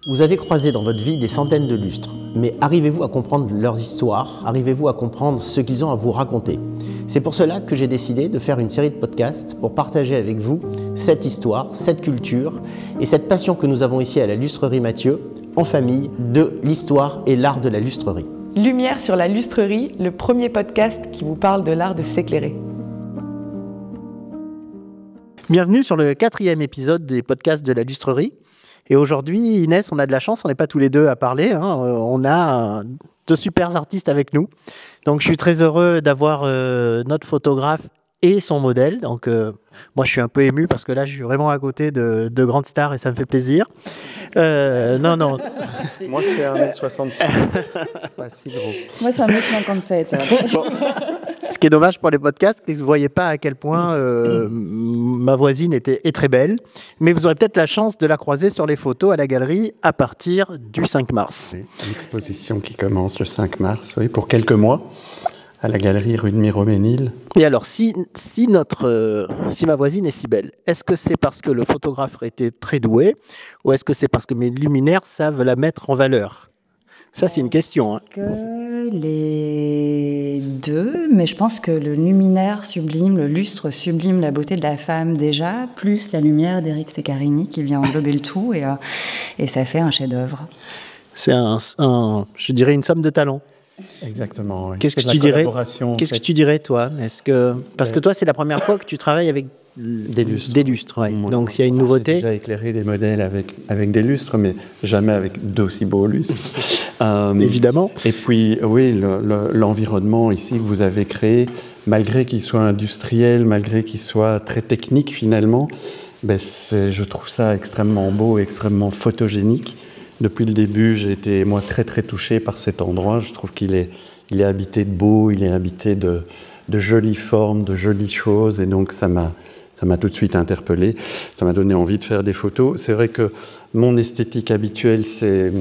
Vous avez croisé dans votre vie des centaines de lustres, mais arrivez-vous à comprendre leurs histoires? Arrivez-vous à comprendre ce qu'ils ont à vous raconter? C'est pour cela que j'ai décidé de faire une série de podcasts pour partager avec vous cette histoire, cette culture et cette passion que nous avons ici à la Lustrerie Mathieu, en famille, de l'histoire et l'art de la lustrerie. Lumière sur la lustrerie, le premier podcast qui vous parle de l'art de s'éclairer. Bienvenue sur le 4e épisode des podcasts de la Lustrerie. Et aujourd'hui, Inès, on a de la chance, on n'est pas tous les deux à parler. On a deux super artistes avec nous. Donc, je suis très heureux d'avoir notre photographe et son modèle. Donc, moi, je suis un peu ému parce que là, je suis vraiment à côté de grandes stars et ça me fait plaisir. Non. Moi, c'est 1m66. Pas si gros. Moi, c'est 1m57. Bon. Ce qui est dommage pour les podcasts, c'est que vous ne voyez pas à quel point ma voisine est très belle. Mais vous aurez peut-être la chance de la croiser sur les photos à la galerie à partir du 5 mars. Oui, l'exposition qui commence le 5 mars, oui, pour quelques mois, à la galerie rue de Miromesnil. Et alors, si ma voisine est si belle, est-ce que c'est parce que le photographe était très doué ou est-ce que c'est parce que mes luminaires savent la mettre en valeur? Ça, c'est une question. Que les deux, mais je pense que le luminaire sublime, le lustre sublime la beauté de la femme déjà, plus la lumière d'Eric Ceccarini qui vient englober le tout et ça fait un chef-d'œuvre. C'est je dirais une somme de talent. Exactement. Oui. Qu'est-ce que tu dirais, toi? Parce que toi, c'est la première fois que tu travailles avec des lustres. Ouais. Donc, s'il y a une nouveauté. J'ai déjà éclairé des modèles avec des lustres, mais jamais avec d'aussi beaux lustres. Évidemment. Et puis, oui, l'environnement ici que vous avez créé, malgré qu'il soit industriel, malgré qu'il soit très technique finalement, je trouve ça extrêmement beau, extrêmement photogénique. Depuis le début, j'ai été, moi, très, très touché par cet endroit. Je trouve qu'il est habité de beau, il est habité de jolies formes, de jolies choses. Et donc, ça m'a tout de suite interpellé. Ça m'a donné envie de faire des photos. C'est vrai que mon esthétique habituelle, c'est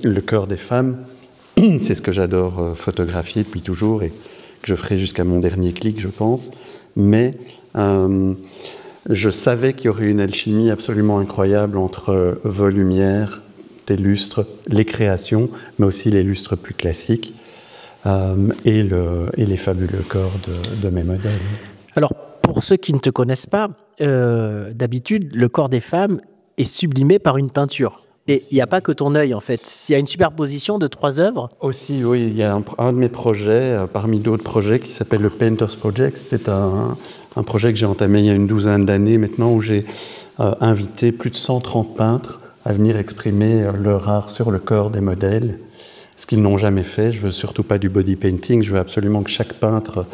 le corps des femmes. C'est ce que j'adore photographier depuis toujours et que je ferai jusqu'à mon dernier clic, je pense. Mais je savais qu'il y aurait une alchimie absolument incroyable entre vos lumières, tes lustres, les créations, mais aussi les lustres plus classiques et les fabuleux corps de mes modèles. Alors, pour ceux qui ne te connaissent pas, d'habitude, le corps des femmes est sublimé par une peinture. Et il n'y a pas que ton œil, en fait. Il y a une superposition de 3 œuvres. Aussi, oui, il y a un de mes projets, parmi d'autres projets, qui s'appelle le Painters Project. C'est un projet que j'ai entamé il y a une douzaine d'années maintenant, où j'ai invité plus de 130 peintres à venir exprimer leur art sur le corps des modèles, ce qu'ils n'ont jamais fait. Je veux surtout pas du body painting, je veux absolument que chaque peintre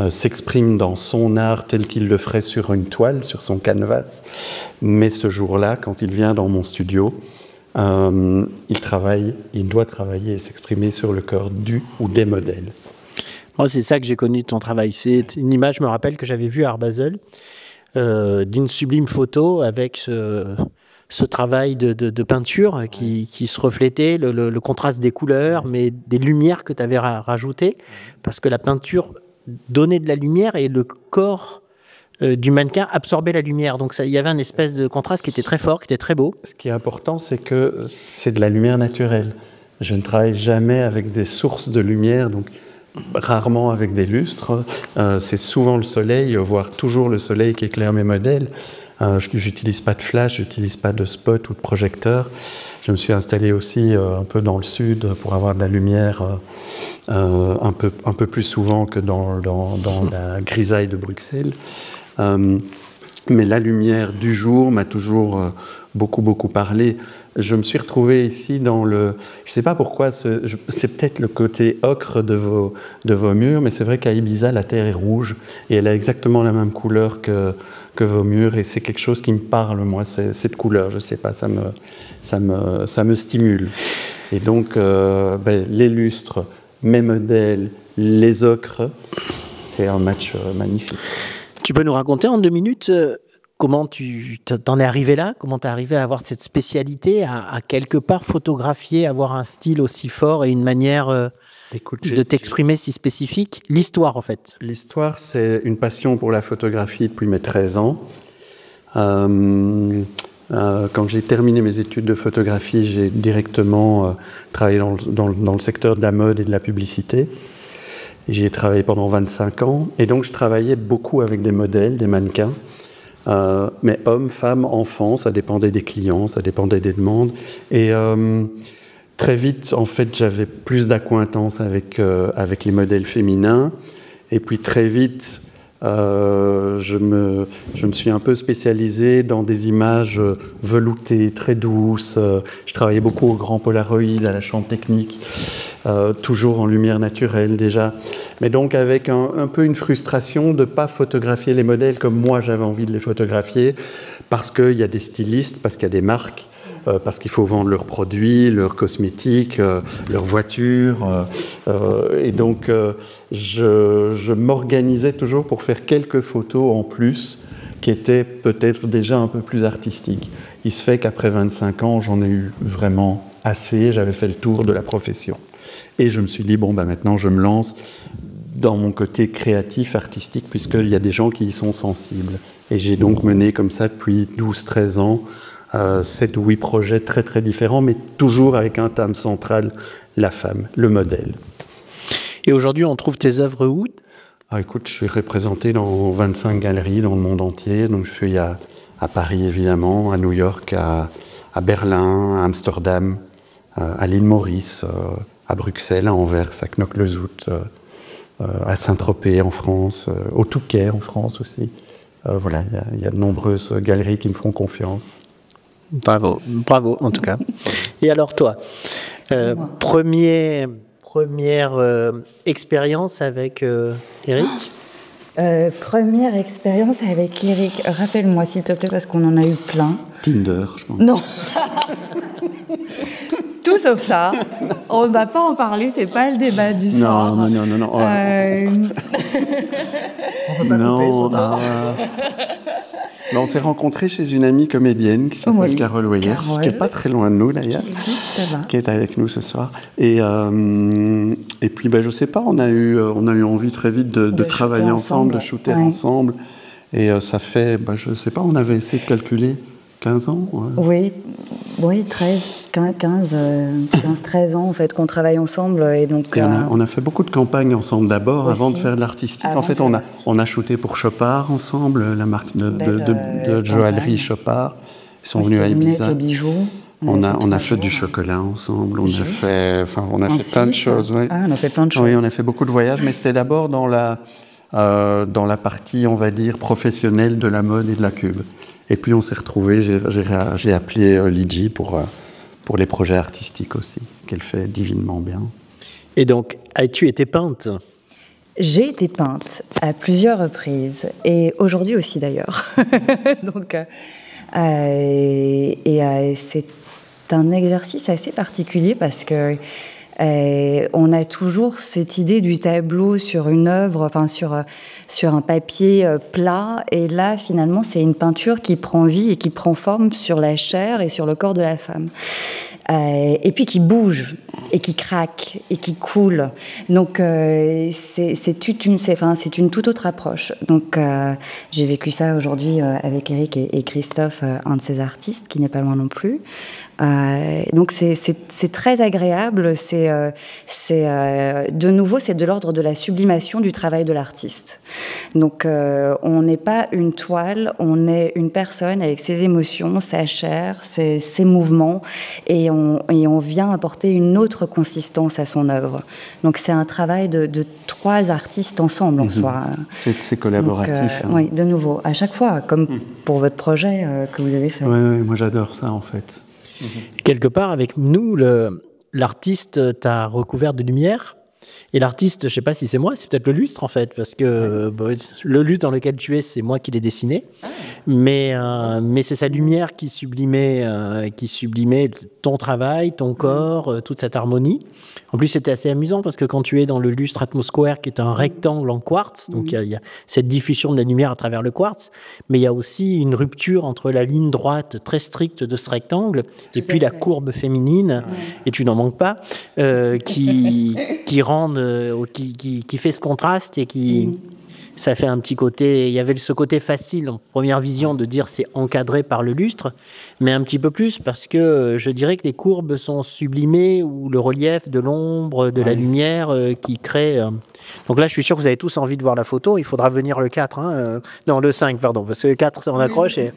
s'exprime dans son art tel qu'il le ferait sur une toile, sur son canvas. Mais ce jour-là, quand il vient dans mon studio, il doit travailler et s'exprimer sur le corps du ou des modèles. Moi, c'est ça que j'ai connu de ton travail. C'est une image, je me rappelle, que j'avais vue à Art Basel, d'une sublime photo avec ce travail de peinture qui se reflétait, le contraste des couleurs, mais des lumières que tu avais rajoutées, parce que la peinture donnait de la lumière et le corps du mannequin absorbait la lumière. Donc il y avait un espèce de contraste qui était très fort, qui était très beau. Ce qui est important, c'est que c'est de la lumière naturelle. Je ne travaille jamais avec des sources de lumière, donc rarement avec des lustres. C'est souvent le soleil, voire toujours le soleil qui éclaire mes modèles. J'utilise pas de flash, j'utilise pas de spot ou de projecteur. Je me suis installé aussi un peu dans le sud pour avoir de la lumière un peu plus souvent que dans la grisaille de Bruxelles. Mais la lumière du jour m'a toujours beaucoup parlé. Je me suis retrouvé ici dans le... Je ne sais pas pourquoi, c'est peut-être le côté ocre de vos murs, mais c'est vrai qu'à Ibiza, la terre est rouge et elle a exactement la même couleur que vos murs et c'est quelque chose qui me parle, moi, cette couleur. Je ne sais pas, ça me stimule. Et donc, les lustres, mes modèles, les ocres, c'est un match magnifique. Tu peux nous raconter en 2 minutes comment tu t'en es arrivé là? Comment tu es arrivé à avoir cette spécialité, à quelque part photographier, avoir un style aussi fort et une manière de t'exprimer si spécifique? L'histoire, en fait. L'histoire, c'est une passion pour la photographie depuis mes 13 ans. Quand j'ai terminé mes études de photographie, j'ai directement travaillé dans le secteur de la mode et de la publicité. J'y ai travaillé pendant 25 ans. Et donc, je travaillais beaucoup avec des modèles, des mannequins. Mais hommes, femmes, enfants, ça dépendait des clients, ça dépendait des demandes. Et très vite, en fait, j'avais plus d'acquaintance avec les modèles féminins. Et puis, très vite... je me suis un peu spécialisé dans des images veloutées, très douces. Je travaillais beaucoup au grand Polaroid, à la chambre technique, toujours en lumière naturelle déjà. Mais donc avec un peu une frustration de ne pas photographier les modèles comme moi j'avais envie de les photographier, parce qu'il y a des stylistes, parce qu'il y a des marques, parce qu'il faut vendre leurs produits, leurs cosmétiques, leurs voitures. Et donc, je m'organisais toujours pour faire quelques photos en plus qui étaient peut-être déjà un peu plus artistiques. Il se fait qu'après 25 ans, j'en ai eu vraiment assez. J'avais fait le tour de la profession. Et je me suis dit, bon, maintenant, je me lance dans mon côté créatif, artistique, puisqu'il y a des gens qui y sont sensibles. Et j'ai donc mené comme ça depuis 12-13 ans 7 ou 8 projets très très différents, mais toujours avec un thème central, la femme, le modèle. Et aujourd'hui, on trouve tes œuvres où ? Écoute, je suis représenté dans 25 galeries dans le monde entier. Donc je suis à Paris évidemment, à New York, à Berlin, à Amsterdam, à l'île Maurice, à Bruxelles, à Anvers, à Knokke-le-Zout, à Saint-Tropez en France, au Touquet en France aussi. Voilà, il y a de nombreuses galeries qui me font confiance. Bravo, bravo en tout cas. Et alors toi, première expérience avec Eric ? Première expérience avec Eric. Rappelle-moi s'il te plaît parce qu'on en a eu plein. Tinder, je pense. Non. Tout sauf ça. On ne va pas en parler, c'est pas le débat du soir. Non. Non. On s'est rencontrés chez une amie comédienne qui s'appelle Carole Weyers, qui n'est pas très loin de nous d'ailleurs, qui est avec nous ce soir. Et puis, je ne sais pas, on a eu envie très vite de travailler ensemble, de shooter ensemble. Et ça fait, je ne sais pas, on avait essayé de calculer 15 ans. Ouais. Oui, 13 ans en fait qu'on travaille ensemble. Et donc, on a fait beaucoup de campagnes ensemble d'abord, aussi, avant de faire de l'artistique. En fait, on a shooté pour Chopard ensemble, la marque de joaillerie Chopard. Ils sont venus à Ibiza. Les bijoux. On a fait du chocolat ensemble, on a fait plein de choses. Ouais. On a fait plein de choses. Oui, on a fait beaucoup de voyages, mais c'était d'abord dans la partie, on va dire, professionnelle de la mode et de la cube. Et puis on s'est retrouvés, j'ai appelé Lydie pour les projets artistiques aussi, qu'elle fait divinement bien. Et donc, as-tu été peinte ? J'ai été peinte à plusieurs reprises, et aujourd'hui aussi d'ailleurs. Donc, c'est un exercice assez particulier parce que on a toujours cette idée du tableau sur une œuvre, enfin sur un papier plat, et là finalement c'est une peinture qui prend vie et qui prend forme sur la chair et sur le corps de la femme. Et puis qui bouge et qui craque et qui coule. Donc c'est une toute autre approche. Donc j'ai vécu ça aujourd'hui avec Eric et Christophe, un de ces artistes qui n'est pas loin non plus. Donc c'est très agréable. De nouveau, c'est de l'ordre de la sublimation du travail de l'artiste. Donc on n'est pas une toile, on est une personne avec ses émotions, sa chair, ses mouvements, et on vient apporter une autre consistance à son œuvre. Donc c'est un travail de 3 artistes ensemble en soi. C'est collaboratif. Donc, oui, de nouveau, à chaque fois, comme pour votre projet que vous avez fait. Oui, moi j'adore ça en fait. Quelque part, avec nous, l'artiste t'a recouvert de lumière. Et l'artiste, je ne sais pas si c'est moi, c'est peut-être le lustre en fait, parce que le lustre dans lequel tu es, c'est moi qui l'ai dessiné. Mais c'est sa lumière qui sublimait ton travail, ton corps, toute cette harmonie. En plus, c'était assez amusant parce que quand tu es dans le lustre Atmosquare, qui est un rectangle en quartz, donc il y a cette diffusion de la lumière à travers le quartz, mais il y a aussi une rupture entre la ligne droite très stricte de ce rectangle et puis la courbe féminine, et tu n'en manques pas, qui fait ce contraste et qui Ça fait un petit côté, il y avait ce côté facile en première vision de dire c'est encadré par le lustre, mais un petit peu plus parce que je dirais que les courbes sont sublimées ou le relief de l'ombre, de la lumière qui crée... Donc là, je suis sûr que vous avez tous envie de voir la photo. Il faudra venir le 4, non, le 5, pardon, parce que le 4, on accroche. Et...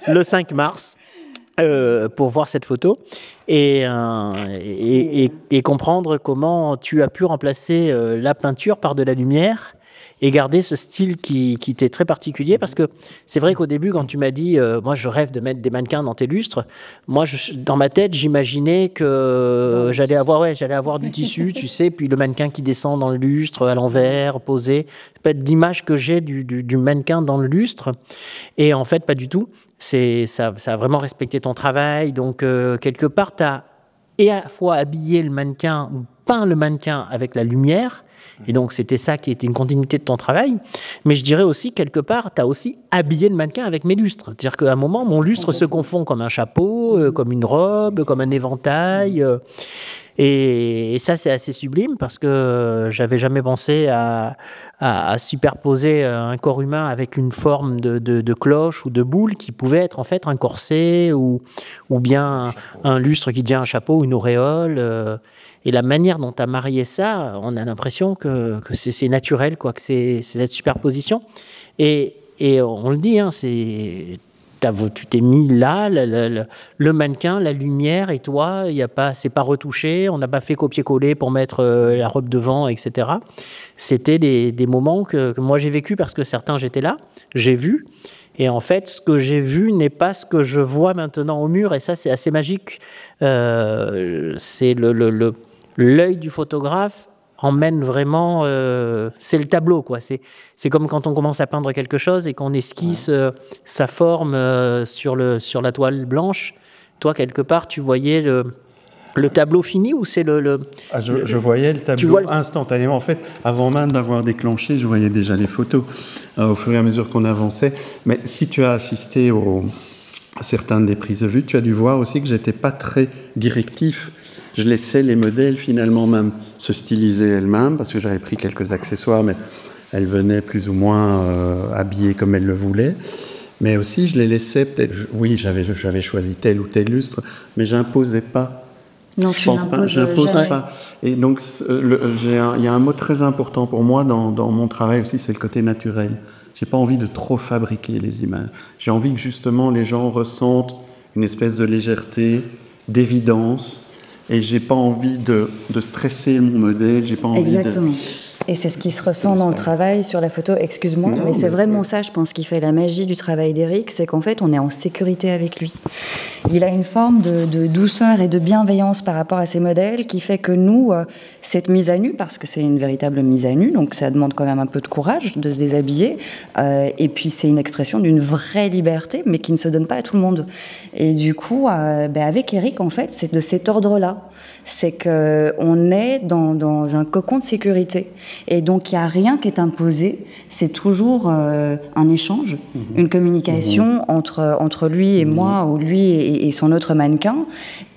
le 5 mars. Pour voir cette photo et comprendre comment tu as pu remplacer la peinture par de la lumière et garder ce style qui était très particulier, parce que c'est vrai qu'au début, quand tu m'as dit moi je rêve de mettre des mannequins dans tes lustres, moi dans ma tête j'imaginais que j'allais avoir du tissu, tu sais, puis le mannequin qui descend dans le lustre à l'envers, posé, peut-être d'image que j'ai du mannequin dans le lustre, et en fait pas du tout. Ça a vraiment respecté ton travail, donc quelque part tu as et à la fois habillé le mannequin ou peint le mannequin avec la lumière. Et donc, c'était ça qui était une continuité de ton travail. Mais je dirais aussi, quelque part, tu as aussi habillé le mannequin avec mes lustres. C'est-à-dire qu'à un moment, mon lustre se confond comme un chapeau, comme une robe, comme un éventail. Et ça, c'est assez sublime parce que j'avais jamais pensé à superposer un corps humain avec une forme de cloche ou de boule qui pouvait être en fait un corset ou bien un lustre qui devient un chapeau ou une auréole. Et la manière dont tu as marié ça, on a l'impression que c'est naturel, quoi, que c'est cette superposition. Et on le dit, tu t'es mis là, le mannequin, la lumière, et toi, c'est pas retouché, on n'a pas fait copier-coller pour mettre la robe devant, etc. C'était des moments que moi j'ai vécu parce que certains, j'étais là, j'ai vu. Et en fait, ce que j'ai vu n'est pas ce que je vois maintenant au mur, et ça, c'est assez magique. C'est l'œil du photographe emmène vraiment, c'est le tableau, quoi. C'est comme quand on commence à peindre quelque chose et qu'on esquisse sa forme sur la toile blanche. Toi, quelque part, tu voyais le tableau fini, ou c'est je voyais le tableau instantanément. En fait, avant même d'avoir déclenché, je voyais déjà les photos au fur et à mesure qu'on avançait. Mais si tu as assisté à certaines des prises de vue, tu as dû voir aussi que j'étais pas très directif. Je laissais les modèles finalement même se styliser elles-mêmes, parce que j'avais pris quelques accessoires, mais elles venaient plus ou moins habillées comme elles le voulaient. Mais aussi, je les laissais peut-être... Oui, j'avais choisi tel ou tel lustre, mais j'imposais pas. Non, tu n'imposes pas. Et donc, il y a un mot très important pour moi dans mon travail aussi, c'est le côté naturel. J'ai pas envie de trop fabriquer les images. J'ai envie que justement les gens ressentent une espèce de légèreté, d'évidence. Et j'ai pas envie de stresser mon modèle, j'ai pas envie Exactement. Et c'est ce qui se ressent dans le travail sur la photo, excuse-moi, mais c'est vraiment ça, je pense, qui fait la magie du travail d'Éric, c'est qu'en fait, on est en sécurité avec lui. Il a une forme de douceur et de bienveillance par rapport à ses modèles qui fait que nous, cette mise à nu, parce que c'est une véritable mise à nu, donc ça demande quand même un peu de courage de se déshabiller, et puis c'est une expression d'une vraie liberté, mais qui ne se donne pas à tout le monde. Et du coup, avec Éric, en fait, c'est de cet ordre-là. C'est qu'on est dans un cocon de sécurité. Et donc, il n'y a rien qui est imposé. C'est toujours un échange, une communication entre lui et moi, ou lui et son autre mannequin,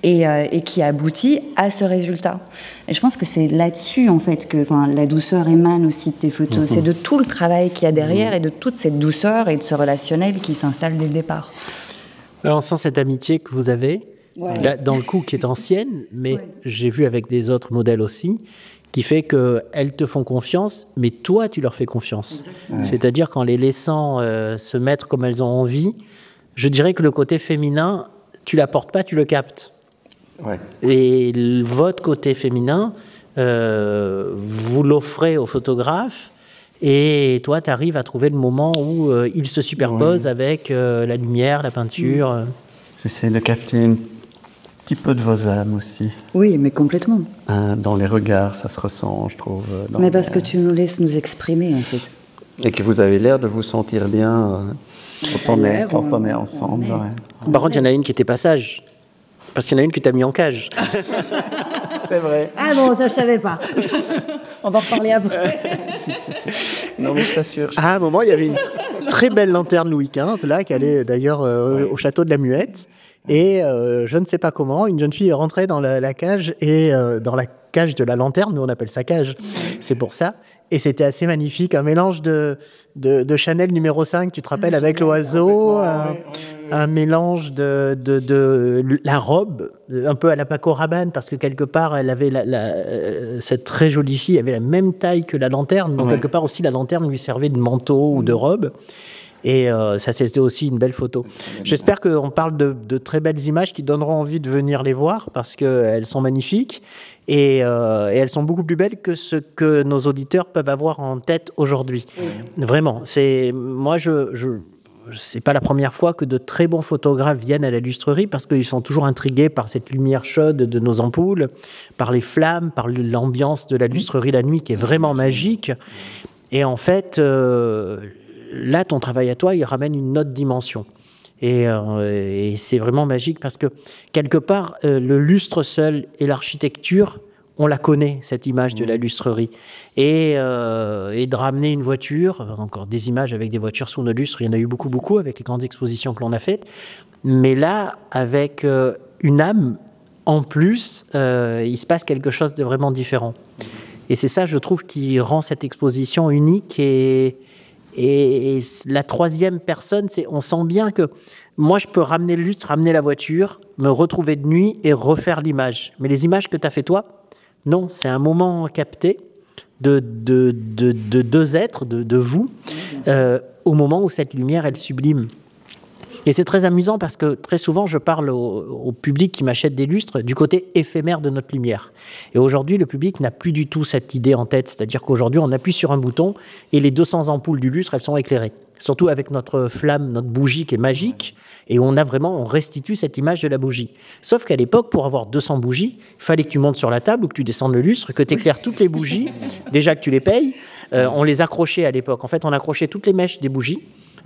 et qui aboutit à ce résultat. Et je pense que c'est là-dessus, en fait, que la douceur émane aussi de tes photos. C'est de tout le travail qu'il y a derrière et de toute cette douceur et de ce relationnel qui s'installe dès le départ. Alors, on sent cette amitié que vous avez. Là, dans le coup qui est ancienne, mais j'ai vu avec des autres modèles aussi, qui fait qu'elles te font confiance, mais toi, tu leur fais confiance. C'est-à-dire qu'en les laissant se mettre comme elles ont envie, je dirais que le côté féminin, tu ne l'apportes pas, tu le captes. Ouais. Et votre côté féminin, vous l'offrez au photographe, et toi, tu arrives à trouver le moment où il se superpose avec la lumière, la peinture. J'essaie de capter un petit peu de vos âmes aussi. Oui, mais complètement. Dans les regards, ça se ressent, je trouve. Mais parce que tu nous laisses nous exprimer, en fait. Et que vous avez l'air de vous sentir bien quand on est ensemble. Ouais. Par contre, il y en a une qui était pas sage. Parce qu'il y en a une que tu as mis en cage. C'est vrai. Ah bon, ça je savais pas. On va en reparler après. Non, mais je t'assure. À un moment, il y avait une très belle lanterne Louis XV, là, qui allait d'ailleurs au château de la Muette. Et je ne sais pas comment, une jeune fille est rentrée dans la cage, et dans la cage de la lanterne, nous on appelle ça cage, c'est pour ça. Et c'était assez magnifique, un mélange de Chanel numéro 5, tu te rappelles, avec l'oiseau, un mélange de la robe, un peu à la Paco Rabanne, parce que quelque part, elle avait cette très jolie fille avait la même taille que la lanterne, donc quelque part aussi la lanterne lui servait de manteau ou de robe. Et ça, c'était aussi une belle photo. J'espère qu'on parle de très belles images qui donneront envie de venir les voir parce qu'elles sont magnifiques et elles sont beaucoup plus belles que ce que nos auditeurs peuvent avoir en tête aujourd'hui. Vraiment. Moi, c'est pas la première fois que de très bons photographes viennent à la lustrerie parce qu'ils sont toujours intrigués par cette lumière chaude de nos ampoules, par les flammes, par l'ambiance de la lustrerie la nuit qui est vraiment magique. Et en fait... là, ton travail à toi, il ramène une autre dimension. Et c'est vraiment magique parce que, quelque part, le lustre seul et l'architecture, on la connaît, cette image de la lustrerie. Et de ramener une voiture, encore des images avec des voitures sous nos lustres, il y en a eu beaucoup, beaucoup avec les grandes expositions que l'on a faites. Mais là, avec une âme, en plus, il se passe quelque chose de vraiment différent. Et c'est ça, je trouve, qui rend cette exposition unique et la troisième personne, on sent bien que moi, je peux ramener le lustre, ramener la voiture, me retrouver de nuit et refaire l'image. Mais les images que tu as fait toi, non, c'est un moment capté de deux êtres, de vous, au moment où cette lumière, elle sublime. Et c'est très amusant parce que très souvent, je parle au public qui m'achète des lustres du côté éphémère de notre lumière. Et aujourd'hui, le public n'a plus du tout cette idée en tête. C'est-à-dire qu'aujourd'hui, on appuie sur un bouton et les 200 ampoules du lustre, elles sont éclairées. Surtout avec notre flamme, notre bougie qui est magique. Et on restitue cette image de la bougie. Sauf qu'à l'époque, pour avoir 200 bougies, il fallait que tu montes sur la table ou que tu descendes le lustre, que tu éclaires toutes les bougies. Déjà que tu les payes. On les accrochait à l'époque. En fait, on accrochait toutes les mèches des bougies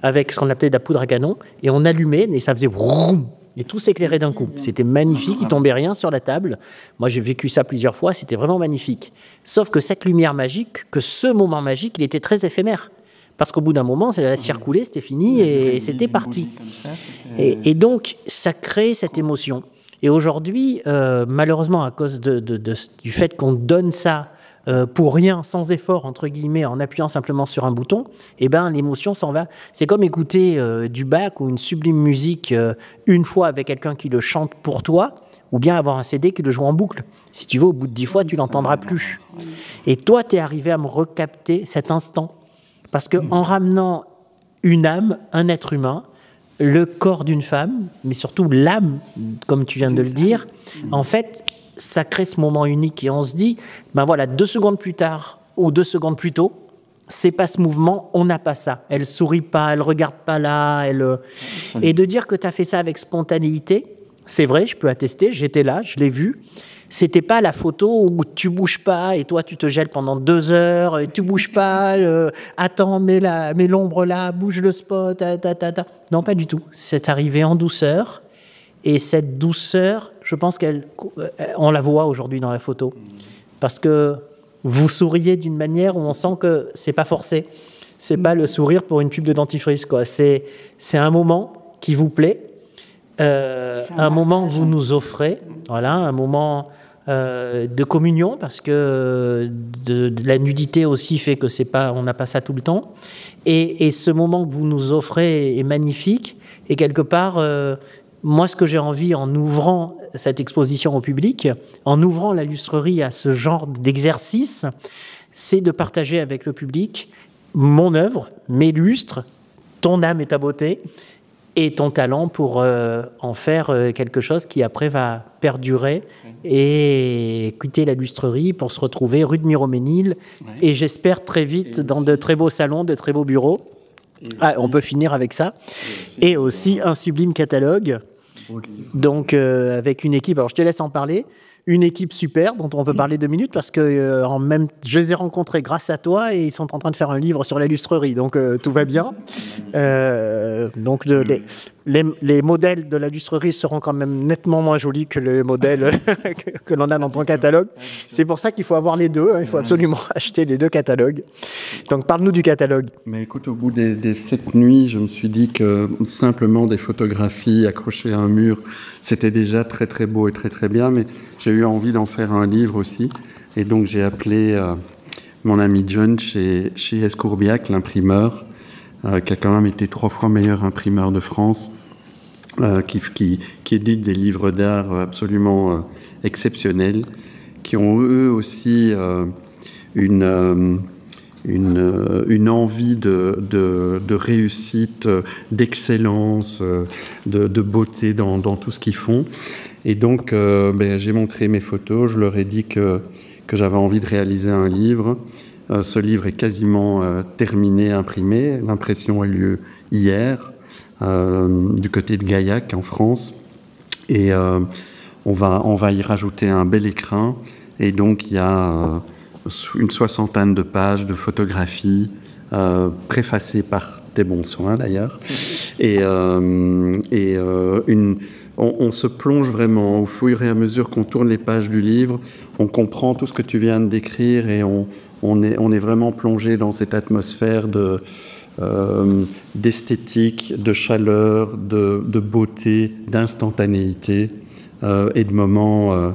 avec ce qu'on appelait de la poudre à canon, et on allumait, et ça faisait vroom, et tout s'éclairait d'un coup. C'était magnifique, il tombait rien sur la table. Moi, j'ai vécu ça plusieurs fois, c'était vraiment magnifique. Sauf que cette lumière magique, que ce moment magique, il était très éphémère. Parce qu'au bout d'un moment, ça allait circuler, c'était fini, et c'était parti. Et donc, ça crée cette émotion. Et aujourd'hui, malheureusement, à cause du fait qu'on donne ça pour rien, sans effort, entre guillemets, en appuyant simplement sur un bouton, eh ben, l'émotion s'en va. C'est comme écouter du Bach ou une sublime musique une fois avec quelqu'un qui le chante pour toi, ou bien avoir un CD qui le joue en boucle. Si tu veux, au bout de 10 fois, tu l'entendras plus. Et toi, tu es arrivé à me recapter cet instant. Parce qu'en ramenant une âme, un être humain, le corps d'une femme, mais surtout l'âme, comme tu viens de le dire, en fait... ça crée ce moment unique et on se dit, ben voilà, 2 secondes plus tard ou 2 secondes plus tôt, c'est pas ce mouvement, on n'a pas ça. Elle sourit pas, elle regarde pas là, et de dire que tu as fait ça avec spontanéité, c'est vrai, je peux attester, j'étais là, je l'ai vu. C'était pas la photo où tu bouges pas et toi tu te gèles pendant 2 heures, et tu bouges pas, attends, mets l'ombre là, bouge le spot, Non, pas du tout. C'est arrivé en douceur. Et cette douceur, je pense on la voit aujourd'hui dans la photo. Parce que vous souriez d'une manière où on sent que c'est pas forcé. C'est pas le sourire pour une pub de dentifrice, quoi. C'est un moment qui vous plaît, un moment que vous nous offrez, voilà, un moment de communion, parce que de la nudité aussi fait que on n'a pas ça tout le temps. Et ce moment que vous nous offrez est magnifique. Et quelque part... moi, ce que j'ai envie en ouvrant cette exposition au public, en ouvrant la lustrerie à ce genre d'exercice, c'est de partager avec le public mon œuvre, mes lustres, ton âme et ta beauté, et ton talent pour en faire quelque chose qui après va perdurer et quitter la lustrerie pour se retrouver rue de Miromesnil et j'espère très vite dans de très beaux salons, de très beaux bureaux. On peut finir avec ça. Et aussi un sublime catalogue. Donc, avec une équipe, alors je te laisse en parler, une équipe super dont on peut parler 2 minutes parce que je les ai rencontrés grâce à toi et ils sont en train de faire un livre sur la lustrerie, donc tout va bien. Donc les modèles de la lustrerie seront quand même nettement moins jolis que les modèles que l'on a dans ton catalogue. C'est pour ça qu'il faut avoir les deux, il faut absolument acheter les 2 catalogues. Donc parle-nous du catalogue. Mais écoute, au bout des 7 nuits, je me suis dit que simplement des photographies accrochées à un mur, c'était déjà très très beau et très très bien, mais j'ai eu envie d'en faire un livre aussi. Et donc j'ai appelé mon ami John chez Escourbiac, l'imprimeur, qui a quand même été 3 fois meilleur imprimeur de France, qui édite des livres d'art absolument exceptionnels, qui ont eux aussi une envie de réussite, d'excellence, de beauté dans tout ce qu'ils font. Et donc, j'ai montré mes photos, je leur ai dit que j'avais envie de réaliser un livre. Ce livre est quasiment terminé, imprimé. L'impression a eu lieu hier, du côté de Gaillac, en France. Et on va y rajouter un bel écrin. Et donc, il y a une 60aine de pages de photographies, préfacées par tes bons soins, d'ailleurs. On se plonge vraiment au fur et à mesure qu'on tourne les pages du livre, on comprend tout ce que tu viens de décrire et on est vraiment plongé dans cette atmosphère d'esthétique, de chaleur, de beauté, d'instantanéité et de moments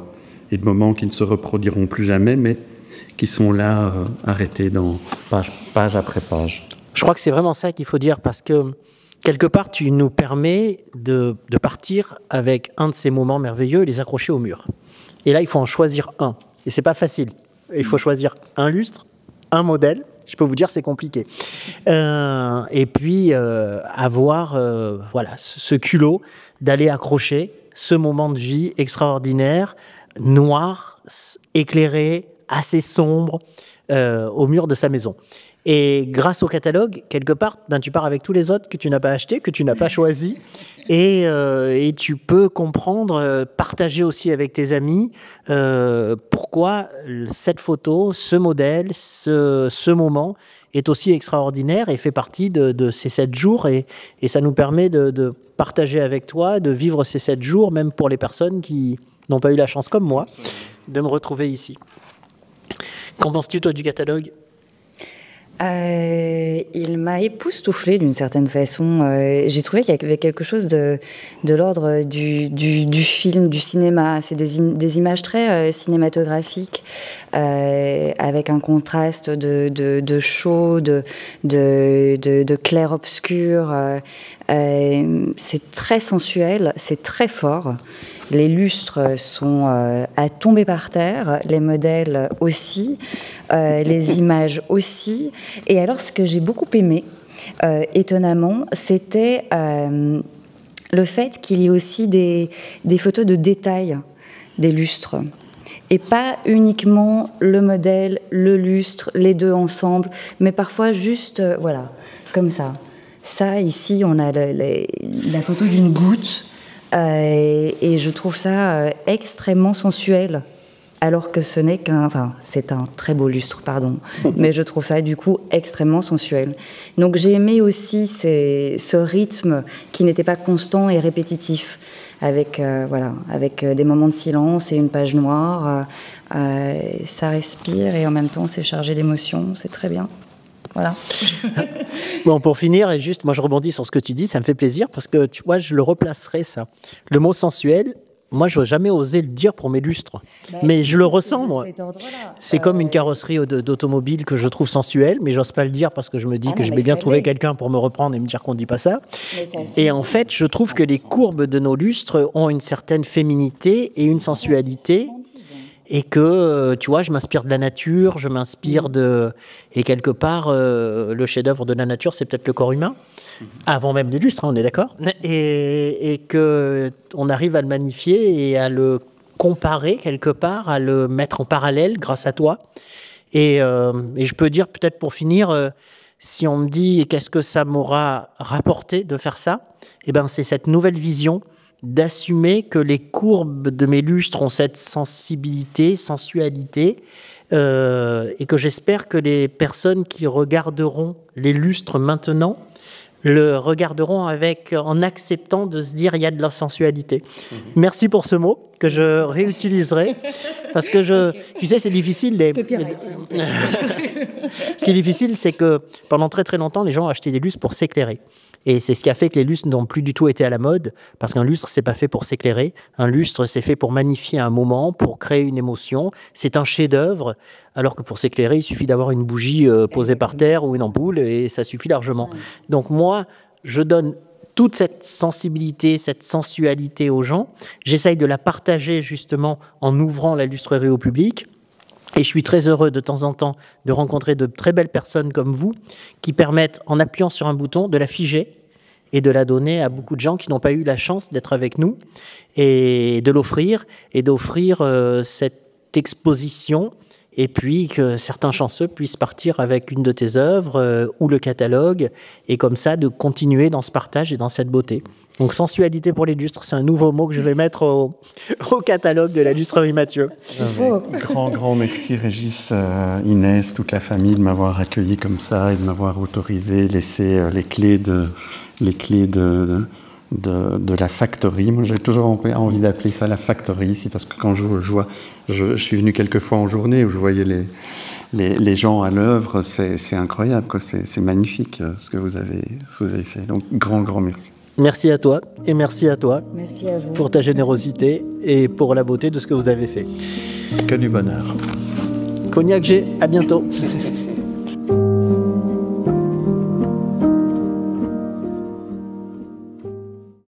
qui ne se reproduiront plus jamais, mais qui sont là, arrêtés dans page après page. Je crois que c'est vraiment ça qu'il faut dire, parce que quelque part, tu nous permets de partir avec un de ces moments merveilleux et les accrocher au mur. Et là, il faut en choisir un. Et c'est pas facile. Il faut choisir un lustre, un modèle. Je peux vous dire, c'est compliqué. Et puis, avoir ce culot d'aller accrocher ce moment de vie extraordinaire, noir, éclairé, assez sombre, au mur de sa maison. Et grâce au catalogue, quelque part, tu pars avec tous les autres que tu n'as pas achetés, que tu n'as pas choisis, et tu peux comprendre, partager aussi avec tes amis pourquoi cette photo, ce modèle, ce moment est aussi extraordinaire et fait partie de ces 7 jours, et ça nous permet de partager avec toi, de vivre ces 7 jours, même pour les personnes qui n'ont pas eu la chance, comme moi, de me retrouver ici. Qu'en penses-tu, toi, du catalogue ? Il m'a époustouflée d'une certaine façon. J'ai trouvé qu'il y avait quelque chose de l'ordre du film, du cinéma. C'est des images très cinématographiques, avec un contraste de chaud, de clair-obscur. C'est très sensuel, c'est très fort. Les lustres sont à tomber par terre, les modèles aussi, les images aussi. Et alors, ce que j'ai beaucoup aimé, étonnamment, c'était le fait qu'il y ait aussi des photos de détail des lustres. Et pas uniquement le modèle, le lustre, les deux ensemble, mais parfois juste, voilà, comme ça. Ça, ici, on a la photo d'une goutte. Et je trouve ça extrêmement sensuel, alors que ce n'est c'est un très beau lustre, pardon, mais je trouve ça du coup extrêmement sensuel. Donc j'ai aimé aussi ce rythme qui n'était pas constant et répétitif, avec des moments de silence et une page noire. Ça respire et en même temps c'est chargé d'émotions, c'est très bien. Voilà. Bon, pour finir, et juste, moi je rebondis sur ce que tu dis, ça me fait plaisir, parce que tu vois, je le replacerai, ça. Le mot sensuel, moi je n'aurais jamais osé le dire pour mes lustres, mais je le ressens, moi. C'est comme une carrosserie d'automobile que je trouve sensuelle, mais j'ose pas le dire parce que je me dis que je vais bien trouver quelqu'un pour me reprendre et me dire qu'on ne dit pas ça. Et en fait, je trouve que les courbes de nos lustres ont une certaine féminité et une sensualité. Et que, tu vois, je m'inspire de la nature, je m'inspire et quelque part, le chef-d'œuvre de la nature, c'est peut-être le corps humain, avant même les lustres, on est d'accord, et qu'on arrive à le magnifier et à le comparer quelque part, à le mettre en parallèle grâce à toi. Et je peux dire, peut-être pour finir, si on me dit qu'est-ce que ça m'aura rapporté de faire ça, eh ben, c'est cette nouvelle vision d'assumer que les courbes de mes lustres ont cette sensibilité, sensualité, et que j'espère que les personnes qui regarderont les lustres maintenant le regarderont en acceptant de se dire il y a de la sensualité. Merci pour ce mot que je réutiliserai Parce que tu sais, c'est difficile. Ce qui est difficile, c'est que pendant très très longtemps, les gens ont acheté des lustres pour s'éclairer. Et c'est ce qui a fait que les lustres n'ont plus du tout été à la mode, parce qu'un lustre, c'est pas fait pour s'éclairer. Un lustre, c'est fait pour magnifier un moment, pour créer une émotion. C'est un chef-d'œuvre, alors que pour s'éclairer, il suffit d'avoir une bougie posée par terre ou une ampoule, et ça suffit largement. Donc moi, je donne toute cette sensibilité, cette sensualité aux gens. J'essaye de la partager justement en ouvrant la lustrerie au public. Et je suis très heureux de temps en temps de rencontrer de très belles personnes comme vous qui permettent, en appuyant sur un bouton, de la figer et de la donner à beaucoup de gens qui n'ont pas eu la chance d'être avec nous et de l'offrir et d'offrir cette exposition. Et puis que certains chanceux puissent partir avec une de tes œuvres ou le catalogue, et comme ça de continuer dans ce partage et dans cette beauté. Donc sensualité pour les lustres, c'est un nouveau mot que je vais mettre au catalogue de la lustrerie Mathieu. Grand merci Régis, Inès, toute la famille de m'avoir accueilli comme ça et de m'avoir autorisé, laissé les clés de la factory. Moi, j'ai toujours envie d'appeler ça la factory ici, parce que quand je suis venu quelques fois en journée où je voyais les gens à l'œuvre, c'est incroyable, quoi. C'est magnifique ce que vous avez fait. Donc, grand merci. Merci à toi, et merci à toi. Merci à vous. Pour ta générosité et pour la beauté de ce que vous avez fait. Que du bonheur. Cognac G, à bientôt.